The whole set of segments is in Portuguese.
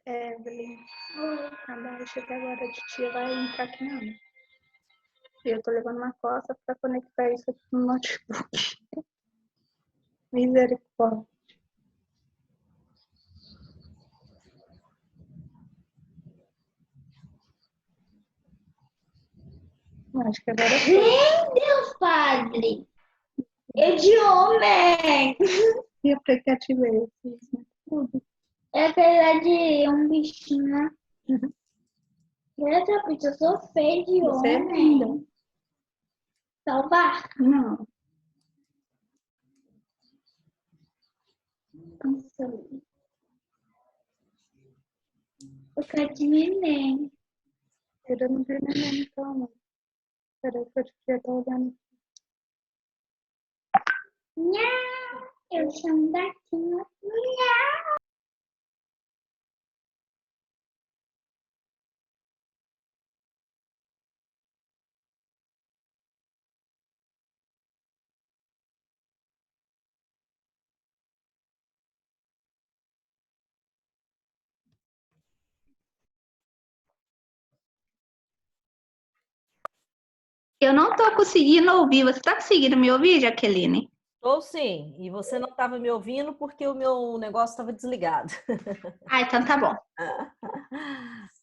Evelyn, a Baixa até agora de tia vai entrar aqui não. E eu tô levando uma costa para conectar isso aqui no notebook. Misericórdia. Acho que agora foi. Meu Deus, padre! É de homem! Que aplicativo é esse? Tudo. É aquele de um bichinho. Essa pizza eu sou feia de Você é homem. linda. Salvar? Não. Eu quero de neném. Eu não vi neném então, não. Peraí que eu devia estar olhando. Nha! Eu chamo daqui. Nha! Eu não tô conseguindo ouvir. Você tá conseguindo me ouvir, Jaqueline? Estou sim, e você não estava me ouvindo porque o meu negócio estava desligado. Ah, então tá bom.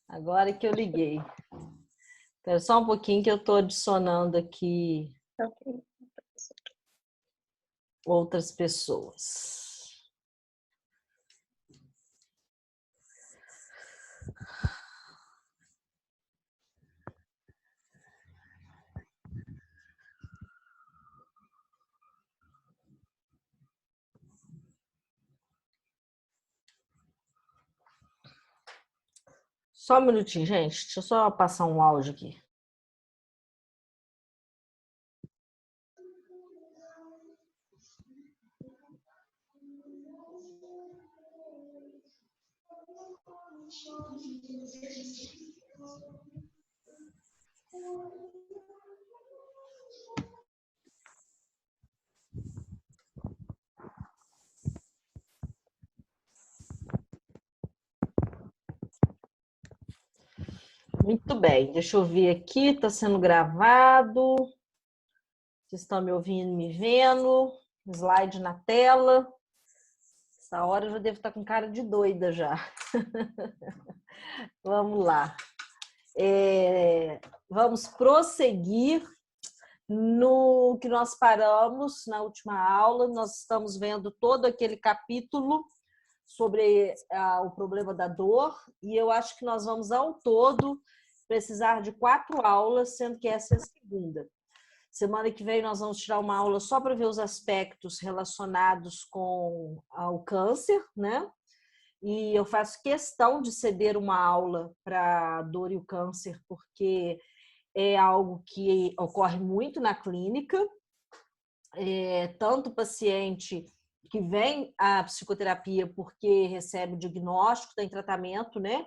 Agora que eu liguei. Espera só um pouquinho que eu estou adicionando aqui Ok. outras pessoas. Só um minutinho, gente. Deixa eu só passar um áudio aqui. Muito bem, deixa eu ver aqui, está sendo gravado. Vocês estão me ouvindo, me vendo? Slide na tela. Essa hora eu já devo estar com cara de doida já. Vamos lá. Vamos prosseguir no que nós paramos na última aula. Nós estamos vendo todo aquele capítulo sobre o problema da dor, e eu acho que nós vamos, ao todo, precisar de 4 aulas, sendo que essa é a segunda. Semana que vem nós vamos tirar uma aula só para ver os aspectos relacionados com o câncer, né? E eu faço questão de ceder uma aula para a dor e o câncer, porque é algo que ocorre muito na clínica. Tanto o paciente que vem à psicoterapia porque recebe o diagnóstico, tem tratamento, né,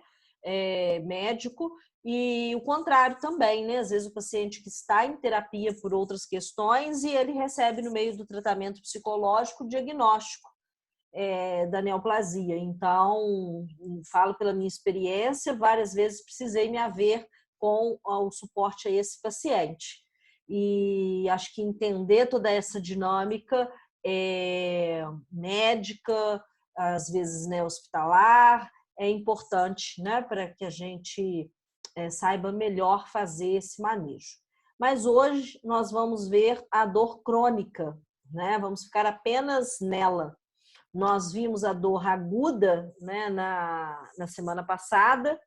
médico, e o contrário também, né? Às vezes o paciente que está em terapia por outras questões e ele recebe no meio do tratamento psicológico o diagnóstico da neoplasia. Então, falo pela minha experiência, várias vezes precisei me haver com o suporte a esse paciente. E acho que entender toda essa dinâmica médica, às vezes, né, hospitalar, é importante, né, para que a gente saiba melhor fazer esse manejo. Mas hoje nós vamos ver a dor crônica, né? Vamos ficar apenas nela. Nós vimos a dor aguda, né, na semana passada,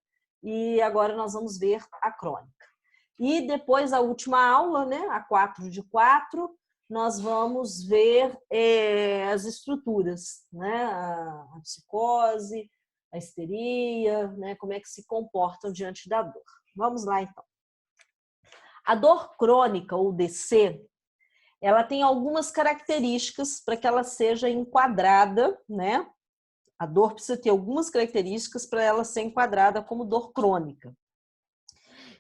e agora nós vamos ver a crônica. E depois, a última aula, né, a 4 de 4, nós vamos ver as estruturas, né, a psicose, a histeria, né, como é que se comportam diante da dor. Vamos lá, então. A dor crônica, ou DC, ela tem algumas características para que ela seja enquadrada, né? A dor precisa ter algumas características para ela ser enquadrada como dor crônica.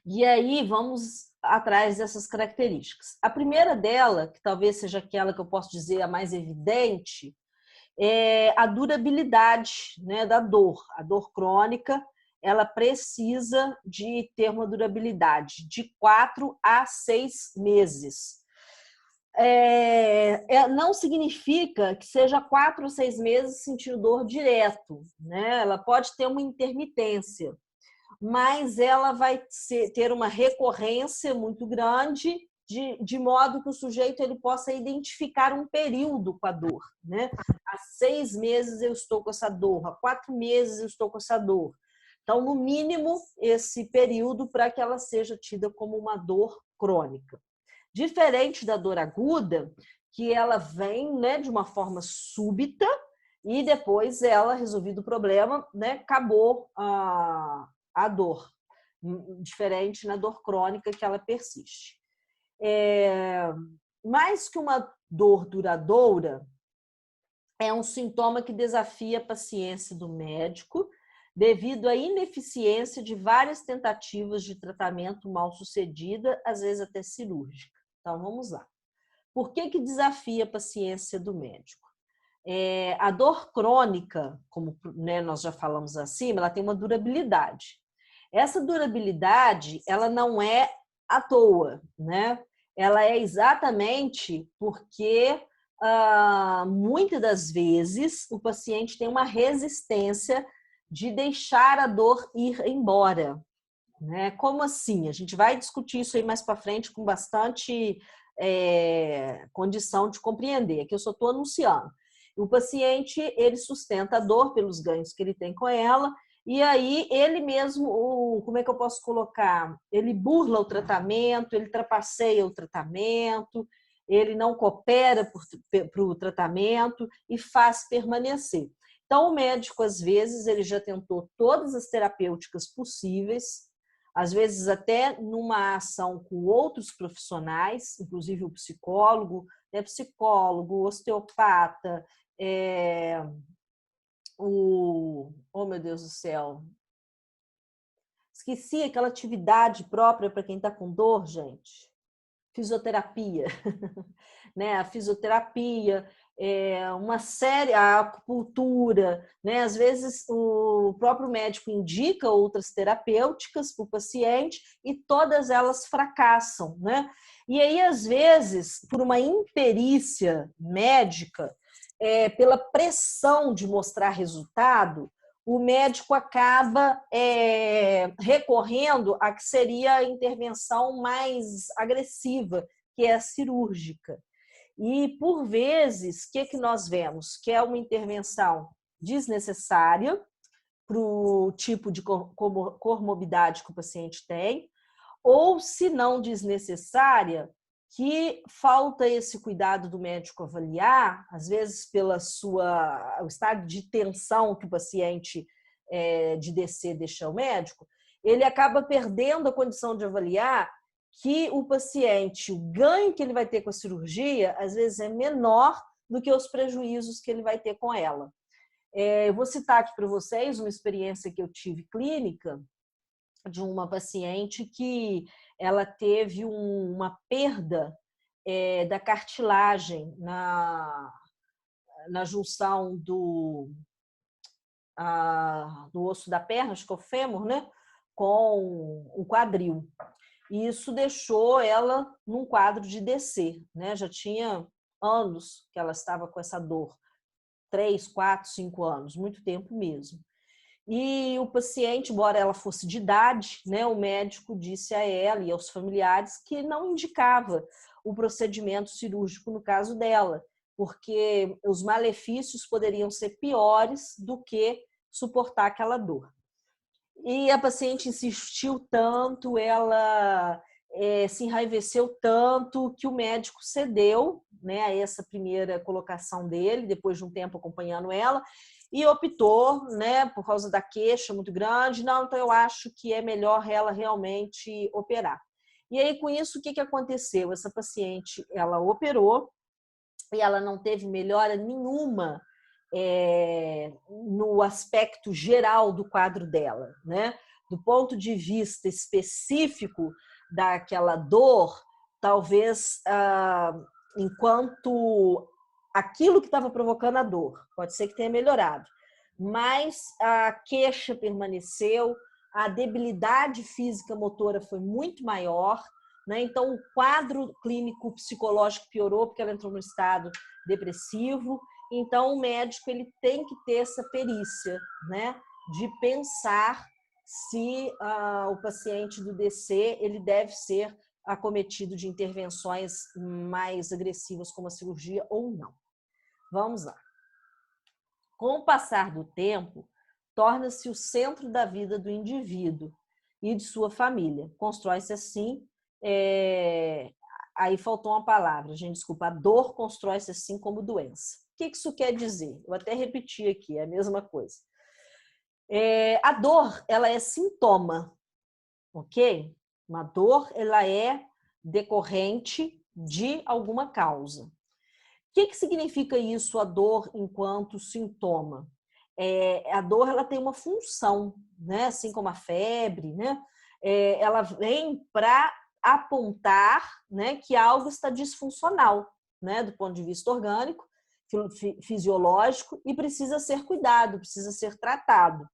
E aí vamos atrás dessas características. A primeira dela, que talvez seja aquela que eu posso dizer a mais evidente, a durabilidade, né, da dor. A dor crônica, ela precisa de ter uma durabilidade de 4 a 6 meses. Não significa que seja 4 ou 6 meses sentindo dor direto, né? Ela pode ter uma intermitência, mas ela vai ter uma recorrência muito grande, de modo que o sujeito ele possa identificar um período com a dor, né? Há 6 meses eu estou com essa dor, há 4 meses eu estou com essa dor. Então, no mínimo, esse período para que ela seja tida como uma dor crônica. Diferente da dor aguda, que ela vem, né, de uma forma súbita e depois ela, resolvido o problema, né, acabou a dor. Diferente na dor crônica, que ela persiste. Mais que uma dor duradoura, é um sintoma que desafia a paciência do médico devido à ineficiência de várias tentativas de tratamento mal sucedida, às vezes até cirúrgica. Então, vamos lá. Por que desafia a paciência do médico? A dor crônica, como, né, nós já falamos acima, ela tem uma durabilidade. Essa durabilidade, ela não é à toa, né? Ela é exatamente porque muitas das vezes o paciente tem uma resistência de deixar a dor ir embora, né? Como assim? A gente vai discutir isso aí mais para frente com bastante condição de compreender. Aqui eu só estou anunciando. O paciente, ele sustenta a dor pelos ganhos que ele tem com ela, e aí ele mesmo, como é que eu posso colocar? Ele burla o tratamento, ele trapaceia o tratamento, ele não coopera para o tratamento e faz permanecer. Então, o médico, às vezes, ele já tentou todas as terapêuticas possíveis, às vezes até numa ação com outros profissionais, inclusive o psicólogo, né? Psicólogo, osteopata, oh meu Deus do céu, esqueci aquela atividade própria para quem está com dor, gente. Fisioterapia, né? A fisioterapia, uma série, a acupuntura, né? Às vezes o próprio médico indica outras terapêuticas para o paciente e todas elas fracassam, né? E aí, às vezes, por uma imperícia médica, pela pressão de mostrar resultado, o médico acaba recorrendo a que seria a intervenção mais agressiva, que é a cirúrgica. E, por vezes, o que nós vemos? Que é uma intervenção desnecessária para o tipo de comorbidade que o paciente tem, ou, se não desnecessária, que falta esse cuidado do médico avaliar, às vezes pelo o estado de tensão que o paciente de DC deixa ao médico, ele acaba perdendo a condição de avaliar que o paciente, o ganho que ele vai ter com a cirurgia, às vezes é menor do que os prejuízos que ele vai ter com ela. Eu vou citar aqui para vocês uma experiência que eu tive clínica de uma paciente que ela teve uma perda da cartilagem na junção do osso da perna, acho que é o fêmur, né, com o quadril. E isso deixou ela num quadro de DC, né? Já tinha anos que ela estava com essa dor, 3, 4, 5 anos, muito tempo mesmo. E o paciente, embora ela fosse de idade, né, o médico disse a ela e aos familiares que não indicava o procedimento cirúrgico no caso dela, porque os malefícios poderiam ser piores do que suportar aquela dor. E a paciente insistiu tanto, ela se enraiveceu tanto que o médico cedeu, né, a essa primeira colocação dele, depois de um tempo acompanhando ela, e optou, né, por causa da queixa muito grande, não, então eu acho que é melhor ela realmente operar. E aí, com isso, o que aconteceu? Essa paciente, ela operou e ela não teve melhora nenhuma no aspecto geral do quadro dela, né? Do ponto de vista específico daquela dor, talvez enquanto aquilo que estava provocando a dor. Pode ser que tenha melhorado, mas a queixa permaneceu, a debilidade física motora foi muito maior, né? Então o quadro clínico psicológico piorou porque ela entrou no estado depressivo. Então o médico ele tem que ter essa perícia, né? De pensar se o paciente do DC ele deve ser acometido de intervenções mais agressivas como a cirurgia ou não. Vamos lá. Com o passar do tempo, torna-se o centro da vida do indivíduo e de sua família. Constrói-se assim, aí faltou uma palavra, gente, desculpa, a dor constrói-se assim como doença. O que isso quer dizer? Eu até repeti aqui, é a mesma coisa. A dor, ela é sintoma, ok? Uma dor, ela é decorrente de alguma causa. O que significa isso, a dor enquanto sintoma? A dor ela tem uma função, né? Assim como a febre, né? Ela vem para apontar, né, que algo está disfuncional, né, do ponto de vista orgânico, fisiológico, e precisa ser cuidado, precisa ser tratado.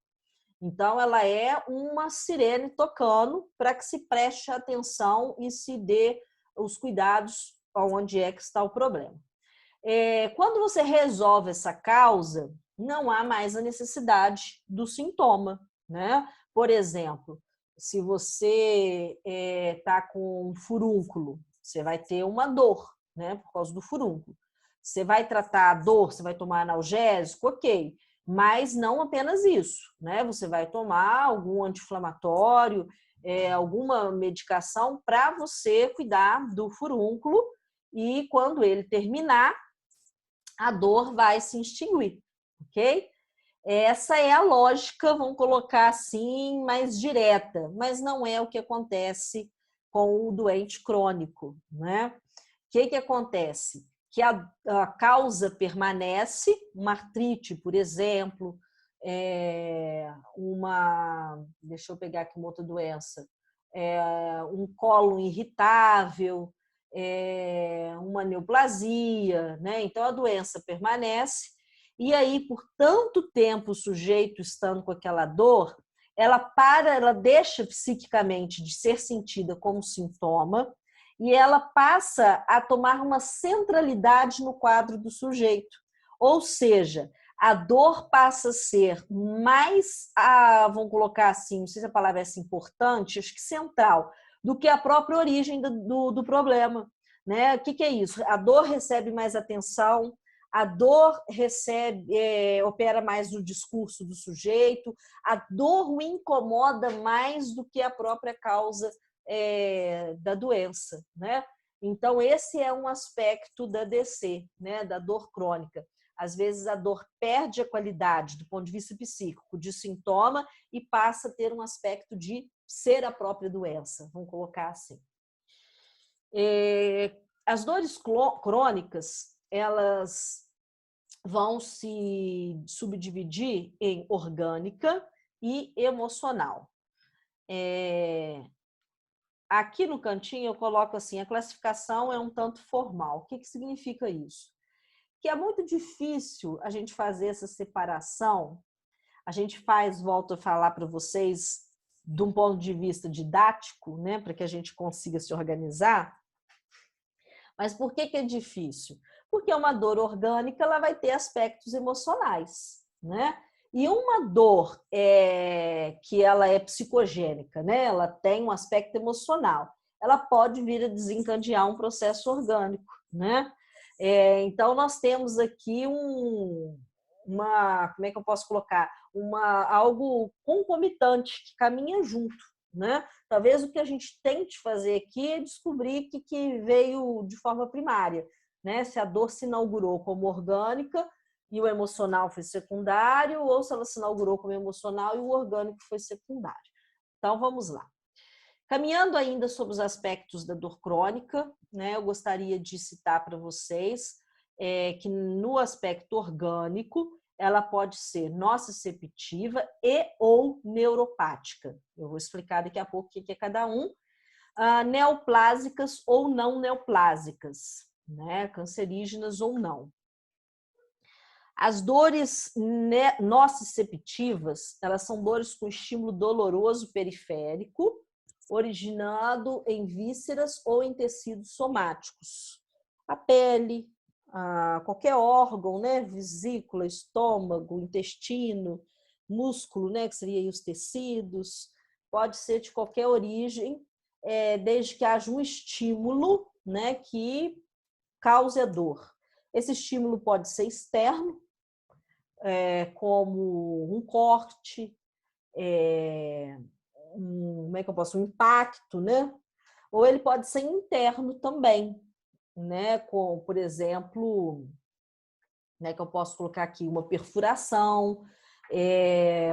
Então, ela é uma sirene tocando para que se preste atenção e se dê os cuidados onde é que está o problema. Quando você resolve essa causa, não há mais a necessidade do sintoma, né? Por exemplo, se você está com um furúnculo, você vai ter uma dor, né? Por causa do furúnculo. Você vai tratar a dor, você vai tomar analgésico, ok. Mas não apenas isso, né? Você vai tomar algum anti-inflamatório, alguma medicação para você cuidar do furúnculo e quando ele terminar, a dor vai se extinguir, ok? Essa é a lógica, vamos colocar assim, mais direta, mas não é o que acontece com o doente crônico, né? O que acontece? Que a causa permanece, uma artrite, por exemplo, deixa eu pegar aqui uma outra doença, um cólon irritável, uma neoplasia, né? Então a doença permanece, e aí, por tanto tempo o sujeito estando com aquela dor, ela deixa psiquicamente de ser sentida como sintoma, e ela passa a tomar uma centralidade no quadro do sujeito. Ou seja, a dor passa a ser mais, vamos colocar assim, não sei se a palavra é assim, importante, acho que central, do que a própria origem do problema, né? O que é isso? A dor recebe mais atenção, a dor opera mais no discurso do sujeito, a dor o incomoda mais do que a própria causa da doença, né? Então, esse é um aspecto da DC, né? Da dor crônica. Às vezes, a dor perde a qualidade do ponto de vista psíquico de sintoma e passa a ter um aspecto de ser a própria doença, vamos colocar assim. As dores crônicas, elas vão se subdividir em orgânica e emocional. Aqui no cantinho eu coloco assim, a classificação é um tanto formal. O que significa isso? Que é muito difícil a gente fazer essa separação. A gente volto a falar para vocês, de um ponto de vista didático, né, para que a gente consiga se organizar. Mas por que é difícil? Porque uma dor orgânica ela vai ter aspectos emocionais, né? E uma dor que ela é psicogênica, né? Ela tem um aspecto emocional. Ela pode vir a desencadear um processo orgânico, né? Então, nós temos aqui como é que eu posso colocar? Algo concomitante que caminha junto, né? Talvez o que a gente tente fazer aqui é descobrir o que veio de forma primária, né? Se a dor se inaugurou como orgânica e o emocional foi secundário, ou se ela se inaugurou como emocional e o orgânico foi secundário. Então, vamos lá. Caminhando ainda sobre os aspectos da dor crônica, né, eu gostaria de citar para vocês que no aspecto orgânico, ela pode ser nociceptiva e ou neuropática. Eu vou explicar daqui a pouco o que é cada um. Neoplásicas ou não neoplásicas, né, cancerígenas ou não. As dores nociceptivas, elas são dores com estímulo doloroso periférico, originado em vísceras ou em tecidos somáticos. A pele, qualquer órgão, né? Vesícula, estômago, intestino, músculo, né? Que seria aí os tecidos, pode ser de qualquer origem, desde que haja um estímulo, né? Que cause a dor. Esse estímulo pode ser externo, como um corte, como é que eu posso? Um impacto, né? Ou ele pode ser interno também, né? Com, por exemplo, né, que eu posso colocar aqui uma perfuração,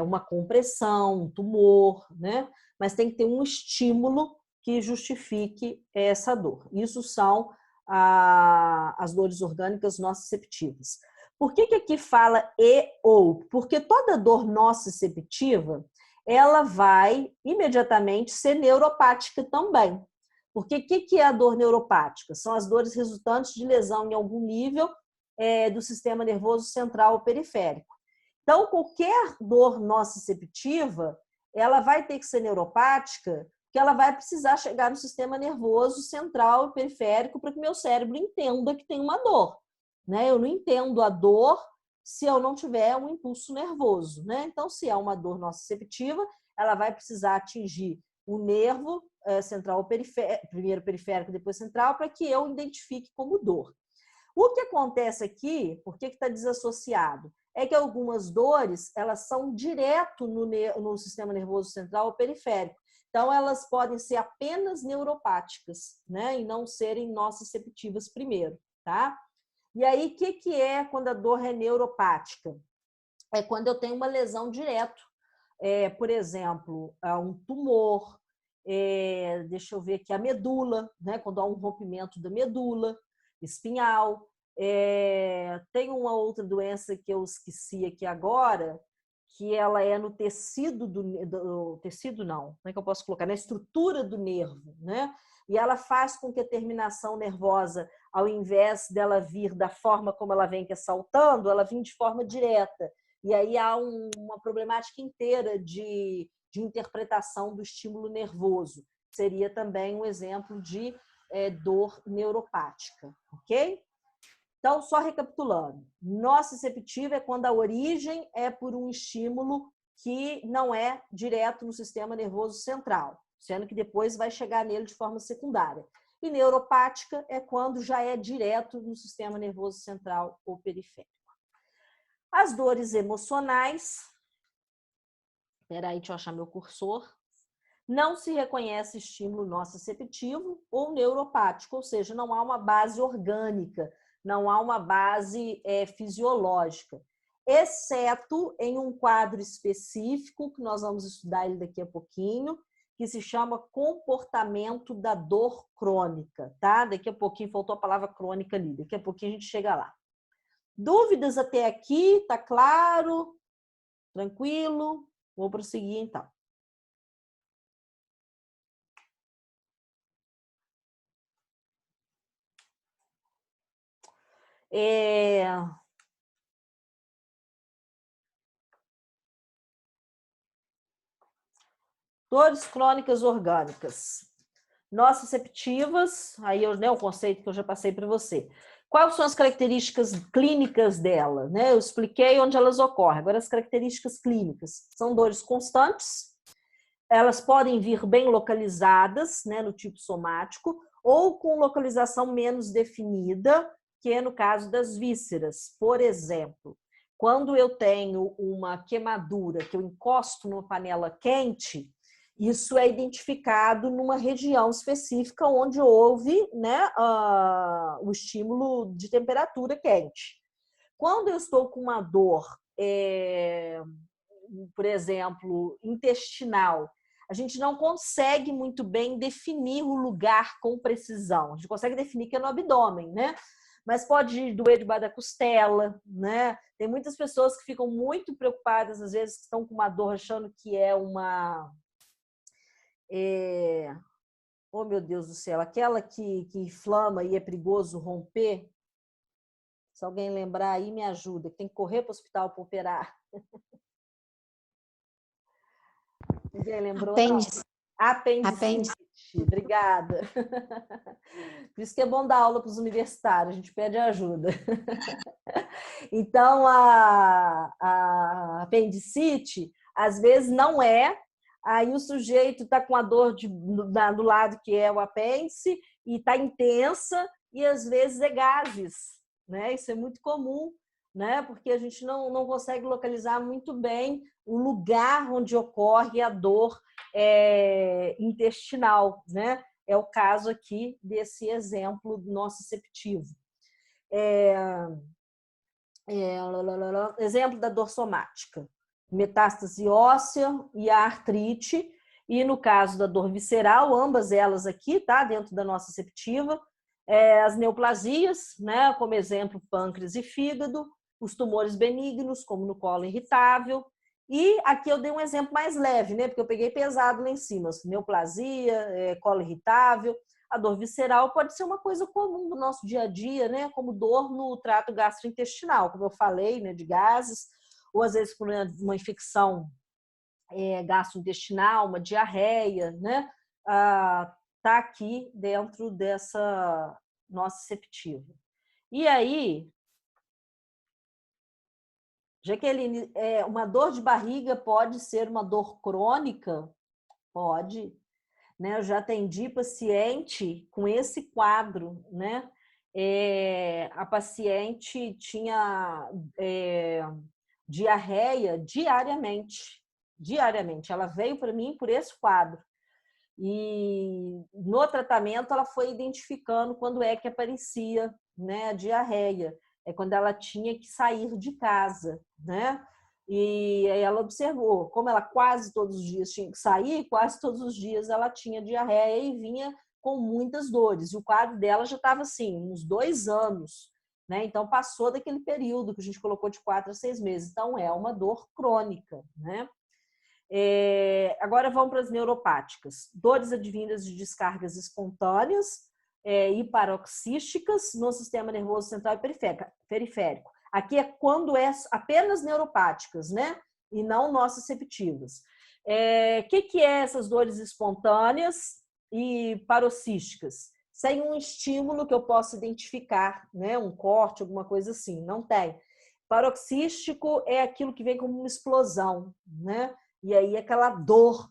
uma compressão, um tumor, né? Mas tem que ter um estímulo que justifique essa dor. Isso são as dores orgânicas nociceptivas. Por que aqui fala e ou? Porque toda dor nociceptiva, ela vai imediatamente ser neuropática também. Porque o que é a dor neuropática? São as dores resultantes de lesão em algum nível do sistema nervoso central ou periférico. Então, qualquer dor nociceptiva, ela vai ter que ser neuropática, porque ela vai precisar chegar no sistema nervoso central e periférico para que meu cérebro entenda que tem uma dor. Né? Eu não entendo a dor se eu não tiver um impulso nervoso. Né? Então, se é uma dor nociceptiva, ela vai precisar atingir o nervo central ou periférico, primeiro periférico, depois central, para que eu identifique como dor. O que acontece aqui, por que está desassociado? É que algumas dores, elas são direto no sistema nervoso central ou periférico. Então, elas podem ser apenas neuropáticas, né? E não serem nociceptivas primeiro, tá? E aí, o que é quando a dor é neuropática? É quando eu tenho uma lesão direto. Por exemplo, um tumor, deixa eu ver aqui, a medula, né? Quando há um rompimento da medula espinhal. Tem uma outra doença que eu esqueci aqui agora, que ela é no tecido tecido não, como é que eu posso colocar? Na estrutura do nervo, né? E ela faz com que a terminação nervosa, ao invés dela vir da forma como ela vem, que é saltando, ela vem de forma direta. E aí há uma problemática inteira de interpretação do estímulo nervoso. Seria também um exemplo de dor neuropática, ok? Então, só recapitulando, nociceptiva é quando a origem é por um estímulo que não é direto no sistema nervoso central, sendo que depois vai chegar nele de forma secundária. E neuropática é quando já é direto no sistema nervoso central ou periférico. As dores emocionais, espera aí, deixa eu achar meu cursor, não se reconhece estímulo nociceptivo ou neuropático, ou seja, não há uma base orgânica, não há uma base fisiológica, exceto em um quadro específico, que nós vamos estudar ele daqui a pouquinho, que se chama comportamento da dor crônica, tá? Daqui a pouquinho, faltou a palavra crônica ali, daqui a pouquinho a gente chega lá. Dúvidas até aqui? Tá claro? Tranquilo? Vou prosseguir então. Dores crônicas orgânicas. Nociceptivas, aí o conceito que eu já passei para você. Quais são as características clínicas dela? Né? Eu expliquei onde elas ocorrem. Agora, as características clínicas são dores constantes, elas podem vir bem localizadas, né, no tipo somático, ou com localização menos definida, que é no caso das vísceras. Por exemplo, quando eu tenho uma queimadura, que eu encosto numa panela quente, isso é identificado numa região específica onde houve, né, o estímulo de temperatura quente. Quando eu estou com uma dor, por exemplo, intestinal, a gente não consegue muito bem definir o lugar com precisão. A gente consegue definir que é no abdômen, né? Mas pode doer debaixo da costela, né? Tem muitas pessoas que ficam muito preocupadas, às vezes, que estão com uma dor achando que é uma... Oh, meu Deus do céu, aquela que inflama e é perigoso romper. Se alguém lembrar aí, me ajuda. Tem que correr para o hospital para operar. Ninguém lembrou, Apêndice. não? Apendicite. Obrigada. Por isso que é bom dar aula para os universitários, a gente pede ajuda. Então, a apendicite, às vezes, não é. Aí o sujeito está com a dor do lado que é o apêndice e está intensa e, às vezes, é gases, né? Isso é muito comum, né? Porque a gente não consegue localizar muito bem o lugar onde ocorre a dor intestinal, né? É o caso aqui desse exemplo nociceptivo. Exemplo da dor somática, metástase óssea e a artrite, e no caso da dor visceral, ambas elas aqui, tá? Dentro da nociceptiva, as neoplasias, né? Como exemplo, pâncreas e fígado, os tumores benignos, como no colo irritável, e aqui eu dei um exemplo mais leve, né? Porque eu peguei pesado lá em cima, neoplasia, colo irritável. A dor visceral pode ser uma coisa comum do nosso dia a dia, né? Como dor no trato gastrointestinal, como eu falei, né? De gases, ou às vezes por uma infecção gastrointestinal, uma diarreia, né? Tá aqui dentro dessa nociceptiva. E aí, Jaqueline, uma dor de barriga pode ser uma dor crônica? Pode. Né? Eu já atendi paciente com esse quadro, né? A paciente tinha diarreia diariamente. Ela veio para mim por esse quadro. E no tratamento ela foi identificando quando é que aparecia, né, a diarreia. É quando ela tinha que sair de casa, né? E aí ela observou, como ela quase todos os dias tinha que sair, quase todos os dias ela tinha diarreia e vinha com muitas dores. E o quadro dela já estava assim, uns 2 anos, né? Então passou daquele período que a gente colocou de 4 a 6 meses. Então é uma dor crônica, né? Agora vamos para as neuropáticas. Dores advindas de descargas espontâneas e paroxísticas no sistema nervoso central e periférico. Aqui é quando é apenas neuropáticas, né? E não nociceptivas. Que é essas dores espontâneas e paroxísticas? Sem um estímulo que eu possa identificar, né? Um corte, alguma coisa assim. Não tem. Paroxístico é aquilo que vem como uma explosão, né? E aí aquela dor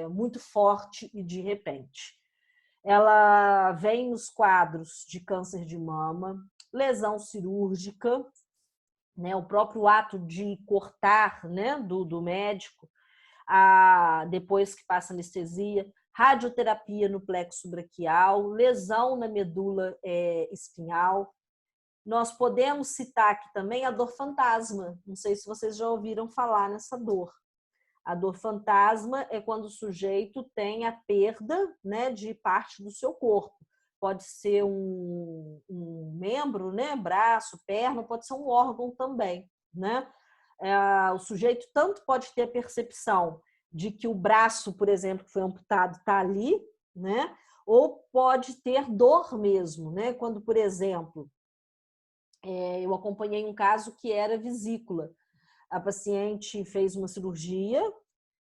muito forte e de repente. Ela vem nos quadros de câncer de mama, lesão cirúrgica, né, o próprio ato de cortar, né, do médico, depois que passa anestesia, radioterapia no plexo braquial, lesão na medula espinhal. Nós podemos citar aqui também a dor fantasma. Não sei se vocês já ouviram falar nessa dor. A dor fantasma é quando o sujeito tem a perda, né, de parte do seu corpo. Pode ser um membro, né, braço, perna, pode ser um órgão também, né? O sujeito tanto pode ter a percepção de que o braço, por exemplo, que foi amputado, está ali, né? Ou pode ter dor mesmo, né? Quando, por exemplo, eu acompanhei um caso que era vesícula. A paciente fez uma cirurgia,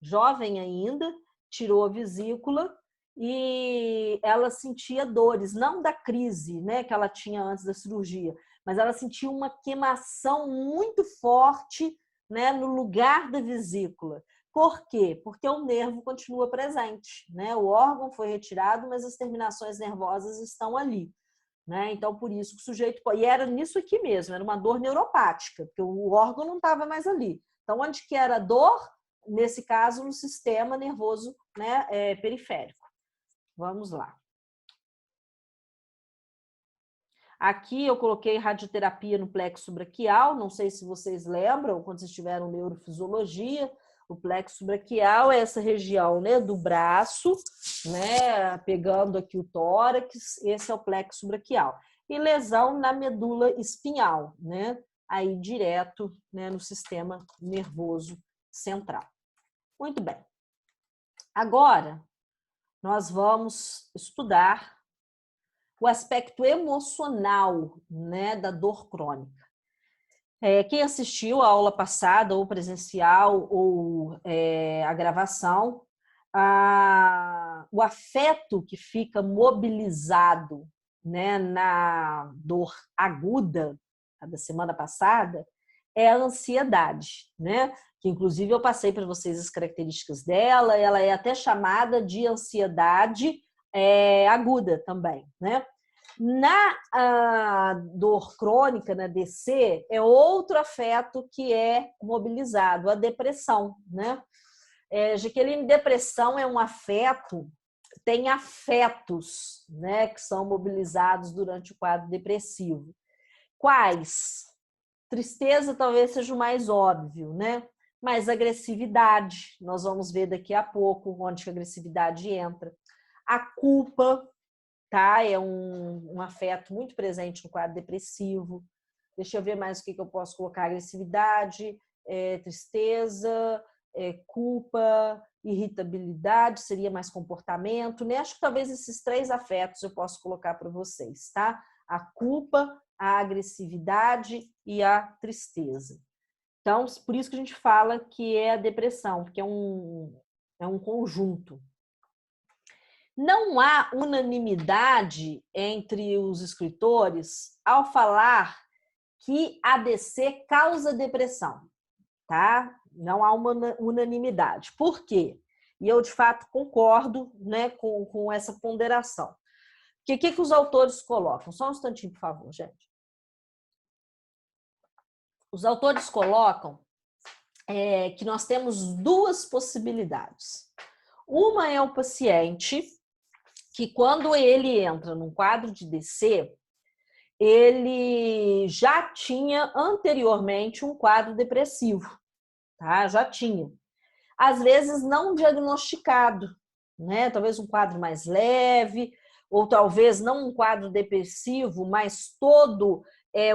jovem ainda, tirou a vesícula e ela sentia dores, não da crise, né, que ela tinha antes da cirurgia, mas ela sentia uma queimação muito forte, né, no lugar da vesícula. Por quê? Porque o nervo continua presente, né? O órgão foi retirado, mas as terminações nervosas estão ali. Né? Então, por isso que o sujeito... E era nisso aqui mesmo, era uma dor neuropática, porque o órgão não estava mais ali. Então, onde que era dor? Nesse caso, no sistema nervoso, né, periférico. Vamos lá. Aqui eu coloquei radioterapia no plexo braquial, não sei se vocês lembram, quando vocês tiveram neurofisiologia, o plexo braquial é essa região, né, do braço, né, pegando aqui o tórax, esse é o plexo braquial. E lesão na medula espinhal, né, aí direto, né, no sistema nervoso central. Muito bem. Agora, nós vamos estudar o aspecto emocional, né, da dor crônica. Quem assistiu a aula passada, ou presencial, ou a gravação, o afeto que fica mobilizado, né, na dor aguda da semana passada é a ansiedade, né? Que inclusive eu passei para vocês as características dela, ela é até chamada de ansiedade aguda também, né? Na dor crônica, na DC, é outro afeto que é mobilizado, a depressão, né? Jaqueline, depressão é um afeto, tem afetos, né, que são mobilizados durante o quadro depressivo. Quais? Tristeza talvez seja o mais óbvio, né? Mas agressividade, nós vamos ver daqui a pouco onde a agressividade entra. A culpa, tá? É um afeto muito presente no quadro depressivo. Deixa eu ver mais o que eu posso colocar. Agressividade, tristeza, culpa, irritabilidade, seria mais comportamento, né? Acho que talvez esses 3 afetos eu posso colocar para vocês, tá? A culpa, a agressividade e a tristeza. Então, por isso que a gente fala que é a depressão, porque é um conjunto. Não há unanimidade entre os escritores ao falar que a DC causa depressão, tá? Não há uma unanimidade. Por quê? E eu, de fato, concordo, né, com essa ponderação. Porque o que os autores colocam? Só um instantinho, por favor, gente. Os autores colocam que nós temos 2 possibilidades. Uma é o paciente que, quando ele entra num quadro de DC, ele já tinha anteriormente um quadro depressivo, tá? Já tinha. Às vezes não diagnosticado, né? Talvez um quadro mais leve, ou talvez não um quadro depressivo, mas todo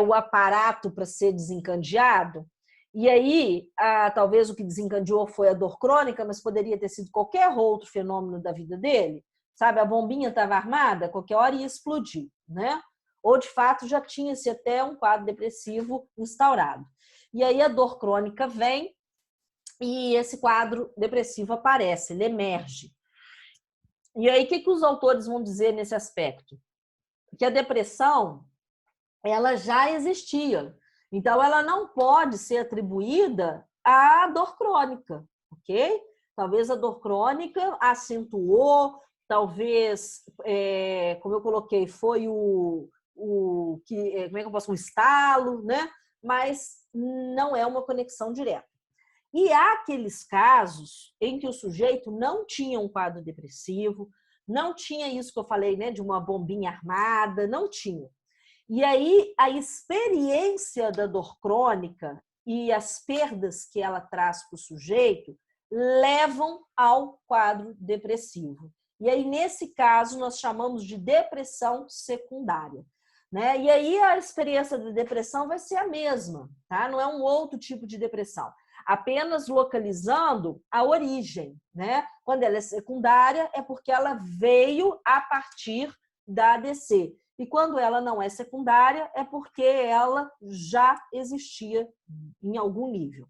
o aparato para ser desencadeado. E aí, talvez o que desencadeou foi a dor crônica, mas poderia ter sido qualquer outro fenômeno da vida dele. Sabe, a bombinha estava armada, qualquer hora ia explodir, né? Ou, de fato, já tinha-se até um quadro depressivo instaurado. E aí a dor crônica vem e esse quadro depressivo aparece, ele emerge. E aí, o que os autores vão dizer nesse aspecto? Que a depressão, ela já existia. Então, ela não pode ser atribuída à dor crônica, ok? Talvez a dor crônica acentuou, talvez, como eu coloquei, foi como é que eu posso, um estalo, né? Mas não é uma conexão direta. E há aqueles casos em que o sujeito não tinha um quadro depressivo, não tinha isso que eu falei, né, de uma bombinha armada, não tinha. E aí a experiência da dor crônica e as perdas que ela traz para o sujeito levam ao quadro depressivo. E aí, nesse caso, nós chamamos de depressão secundária, né? E aí a experiência da depressão vai ser a mesma, tá? Não é um outro tipo de depressão. Apenas localizando a origem, né? Quando ela é secundária, é porque ela veio a partir da ADC. E quando ela não é secundária, é porque ela já existia em algum nível.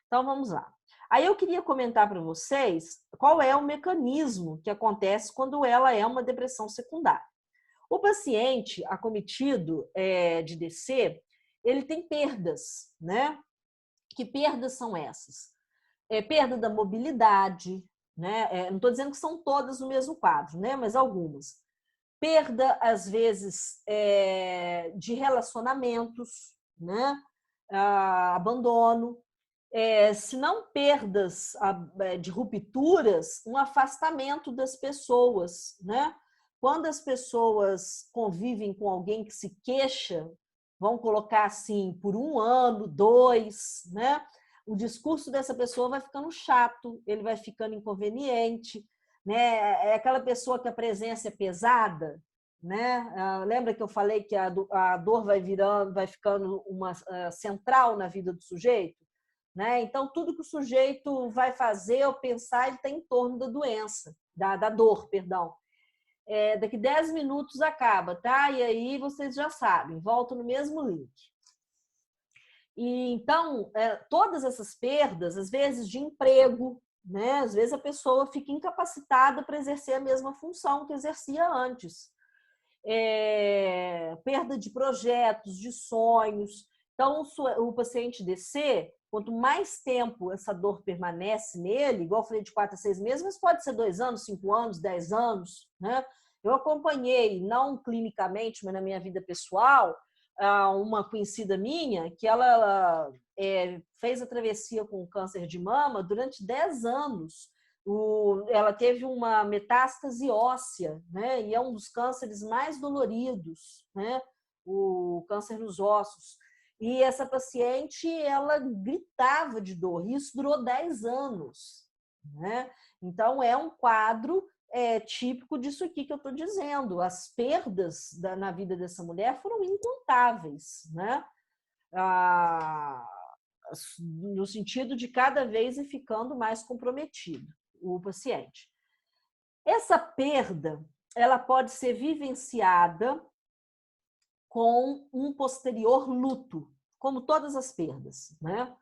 Então, vamos lá. Aí eu queria comentar para vocês qual é o mecanismo que acontece quando ela é uma depressão secundária. O paciente acometido de DC, ele tem perdas, né? Que perdas são essas? Perda da mobilidade, né? Não estou dizendo que são todas no mesmo quadro, né? Mas algumas. Perda, às vezes, de relacionamentos, né? Abandono. Se não perdas de rupturas, um afastamento das pessoas, né? Quando as pessoas convivem com alguém que se queixa, vão colocar assim, por 1 ano, 2, né? O discurso dessa pessoa vai ficando chato, ele vai ficando inconveniente, né? É aquela pessoa que a presença é pesada, né? Lembra que eu falei que a dor vai ficando uma central na vida do sujeito, né? Então tudo que o sujeito vai fazer ou pensar, ele está em torno da doença, da dor, perdão. Daqui 10 minutos acaba, tá? E aí vocês já sabem, volto no mesmo link. E então, todas essas perdas, às vezes de emprego, né? Às vezes a pessoa fica incapacitada para exercer a mesma função que exercia antes. Perda de projetos, de sonhos. Então, o paciente DC, quanto mais tempo essa dor permanece nele, igual eu falei, de 4 a 6 meses, mas pode ser 2 anos, 5 anos, 10 anos, né? Eu acompanhei, não clinicamente, mas na minha vida pessoal, uma conhecida minha que ela fez a travessia com câncer de mama durante 10 anos. Ela teve uma metástase óssea, né? E é um dos cânceres mais doloridos, né? O câncer nos ossos. E essa paciente, ela gritava de dor. E isso durou 10 anos, né? Então, é um quadro típico disso aqui que eu estou dizendo. As perdas na vida dessa mulher foram incontáveis, né? No sentido de cada vez ir ficando mais comprometido o paciente. Essa perda, ela pode ser vivenciada com um posterior luto, como todas as perdas, né?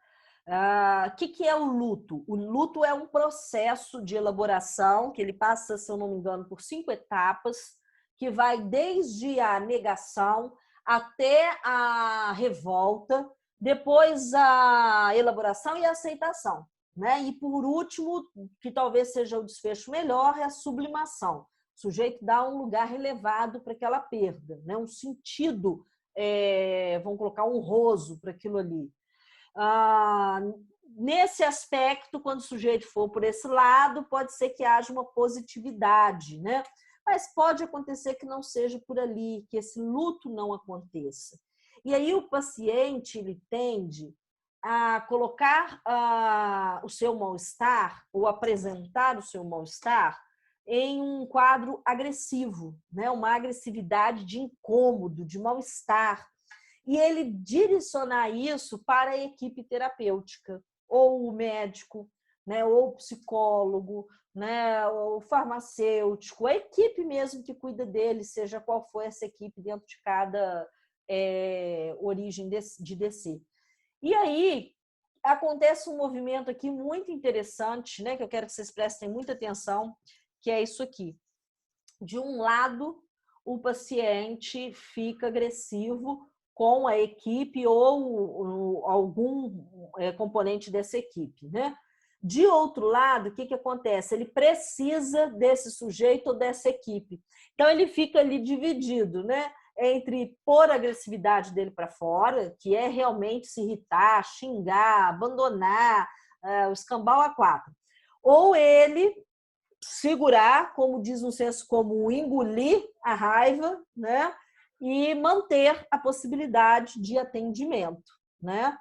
Que é o luto? O luto é um processo de elaboração que ele passa, se eu não me engano, por 5 etapas, que vai desde a negação até a revolta, depois a elaboração e a aceitação, né? E por último, que talvez seja o desfecho melhor, é a sublimação. O sujeito dá um lugar elevado para aquela perda, né? Um sentido, vamos colocar, honroso para aquilo ali. Nesse aspecto, quando o sujeito for por esse lado, pode ser que haja uma positividade, né? Mas pode acontecer que não seja por ali, que esse luto não aconteça. E aí o paciente ele tende a colocar o seu mal-estar ou apresentar o seu mal-estar em um quadro agressivo, né? Uma agressividade de incômodo, de mal-estar. E ele direcionar isso para a equipe terapêutica, ou o médico, né, ou o psicólogo, né, ou o farmacêutico, a equipe mesmo que cuida dele, seja qual for essa equipe dentro de cada origem de DC. E aí acontece um movimento aqui muito interessante, né, que eu quero que vocês prestem muita atenção, que é isso aqui. De um lado, o paciente fica agressivo com a equipe ou algum componente dessa equipe, né? De outro lado, o que acontece? Ele precisa desse sujeito ou dessa equipe. Então, ele fica ali dividido, né? Entre pôr a agressividade dele para fora, que é realmente se irritar, xingar, abandonar, o escambau a 4. Ou ele segurar, como diz um senso comum, engolir a raiva, né? E manter a possibilidade de atendimento, né?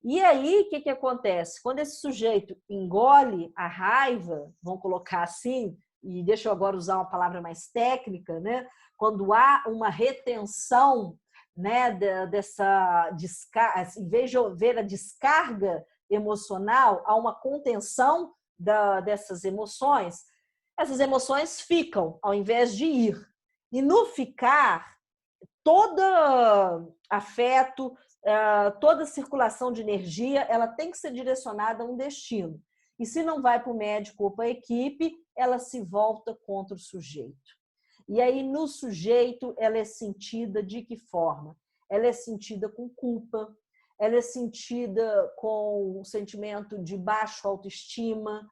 E aí, o que acontece? Quando esse sujeito engole a raiva, vamos colocar assim, e deixa eu agora usar uma palavra mais técnica, né? Quando há uma retenção, né, dessa descarga, em vez de ver a descarga emocional, há uma contenção dessas emoções, essas emoções ficam, ao invés de ir. E no ficar, todo afeto, toda circulação de energia, ela tem que ser direcionada a um destino. E se não vai para o médico ou para a equipe, ela se volta contra o sujeito. E aí, no sujeito, ela é sentida de que forma? Ela é sentida com culpa, ela é sentida com um sentimento de baixa autoestima,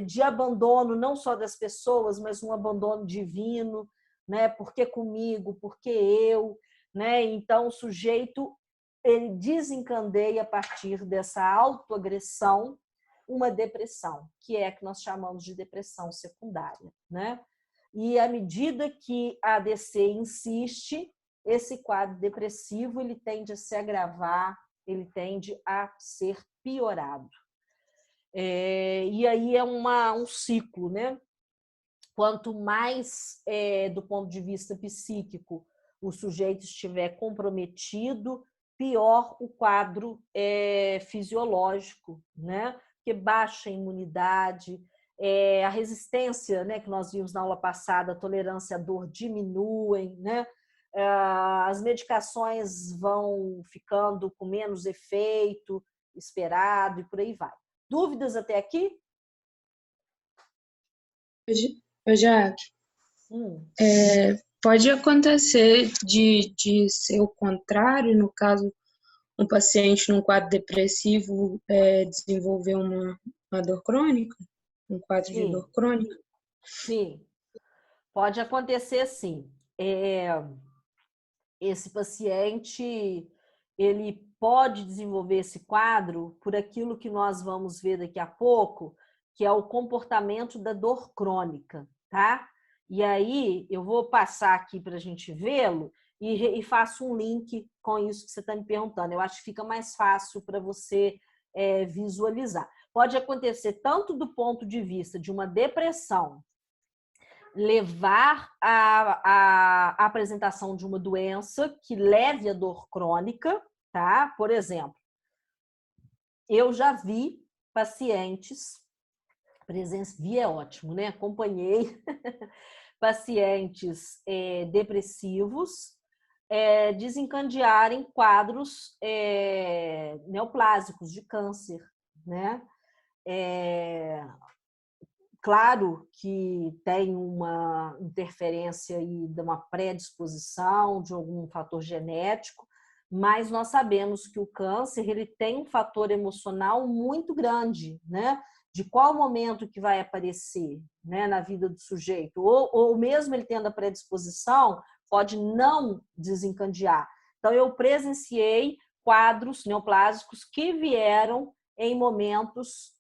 de abandono não só das pessoas, mas um abandono divino, né? Por que comigo? Por que eu? Né? Então, o sujeito ele desencadeia a partir dessa autoagressão uma depressão, que é a que nós chamamos de depressão secundária, né? E à medida que a ADC insiste, esse quadro depressivo ele tende a se agravar, ele tende a ser piorado. E aí é um ciclo, né? Quanto mais, do ponto de vista psíquico, o sujeito estiver comprometido, pior o quadro fisiológico, né? Porque baixa a imunidade, a resistência, né, que nós vimos na aula passada, a tolerância à dor diminuem, né? As medicações vão ficando com menos efeito esperado e por aí vai. Dúvidas até aqui? Ô, Jaque, pode acontecer de ser o contrário, no caso, um paciente num quadro depressivo desenvolver uma dor crônica? Um quadro de dor crônica? Sim, pode acontecer sim. Esse paciente, ele pode desenvolver esse quadro por aquilo que nós vamos ver daqui a pouco, que é o comportamento da dor crônica, tá? E aí, eu vou passar aqui para a gente vê-lo e faço um link com isso que você está me perguntando. Eu acho que fica mais fácil para você visualizar. Pode acontecer tanto do ponto de vista de uma depressão, levar à apresentação de uma doença que leve a dor crônica, tá? Por exemplo, eu já vi pacientes, vi é ótimo, né? Acompanhei pacientes depressivos desencadearem quadros neoplásicos de câncer, né? Claro que tem uma interferência aí de uma predisposição, de algum fator genético, mas nós sabemos que o câncer ele tem um fator emocional muito grande, né? De qual momento que vai aparecer, né, na vida do sujeito, ou mesmo ele tendo a predisposição, pode não desencadear. Então, eu presenciei quadros neoplásicos que vieram em momentos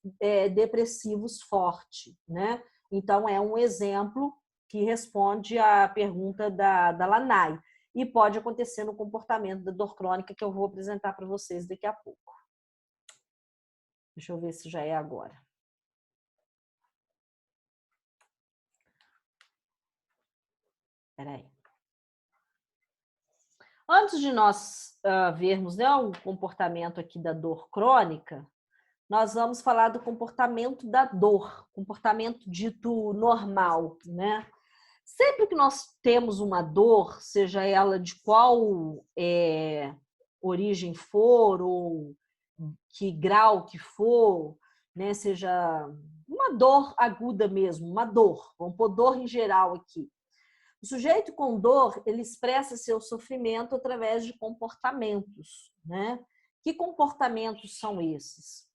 depressivos fortes, né? Então, é um exemplo que responde à pergunta da Lanai. E pode acontecer no comportamento da dor crônica, que eu vou apresentar para vocês daqui a pouco. Deixa eu ver se já é agora. Espera aí. Antes de nós vermos, né, o comportamento aqui da dor crônica, nós vamos falar do comportamento da dor, comportamento dito normal, né? Sempre que nós temos uma dor, seja ela de qual origem for, ou que grau que for, né? Seja uma dor aguda mesmo, uma dor, vamos pôr dor em geral aqui. O sujeito com dor, ele expressa seu sofrimento através de comportamentos, né? Que comportamentos são esses?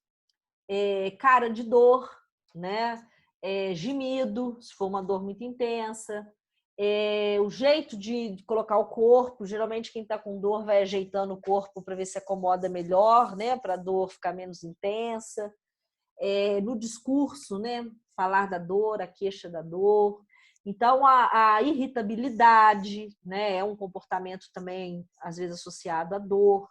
Cara de dor, né? Gemido, se for uma dor muito intensa, o jeito de colocar o corpo, geralmente quem está com dor vai ajeitando o corpo para ver se acomoda melhor, né? Para a dor ficar menos intensa. No discurso, né? Falar da dor, a queixa da dor. Então, a irritabilidade, né? É um comportamento também, às vezes, associado à dor.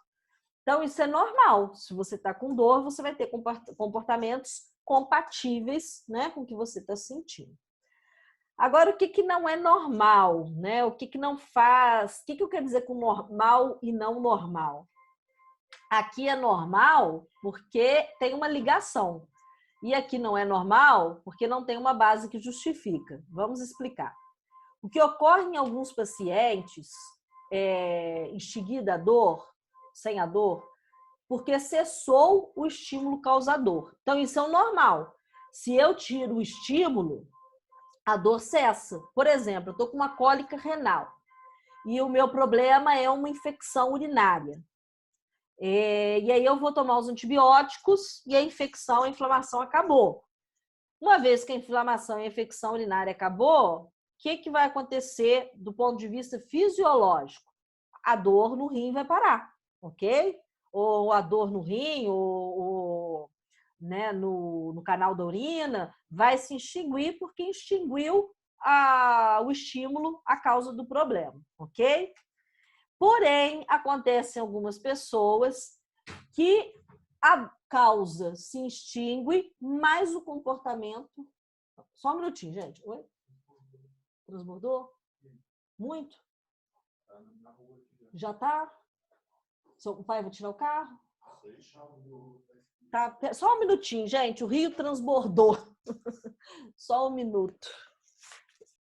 Então, isso é normal. Se você está com dor, você vai ter comportamentos compatíveis, né, com o que você está sentindo. Agora, o que não é normal? Né? O que não faz? O que eu quero dizer com normal e não normal? Aqui é normal porque tem uma ligação. E aqui não é normal porque não tem uma base que justifica. Vamos explicar. O que ocorre em alguns pacientes, extinguida a dor, sem a dor, porque cessou o estímulo causador. Então, isso é o normal. Se eu tiro o estímulo, a dor cessa. Por exemplo, eu estou com uma cólica renal e o meu problema é uma infecção urinária. E aí eu vou tomar os antibióticos e a infecção, a inflamação acabou. Uma vez que a inflamação e a infecção urinária acabou, o que vai acontecer do ponto de vista fisiológico? A dor no rim vai parar, ok? Ou a dor no rim, ou né, no canal da urina, vai se extinguir porque extinguiu o estímulo, a causa do problema, ok? Porém, acontece em algumas pessoas que a causa se extingue, mas o comportamento... Só um minutinho, gente. Oi? Transbordou? Muito? Já tá? Seu pai vai tirar o carro? Tá, só um minutinho, gente. O rio transbordou. Só um minuto.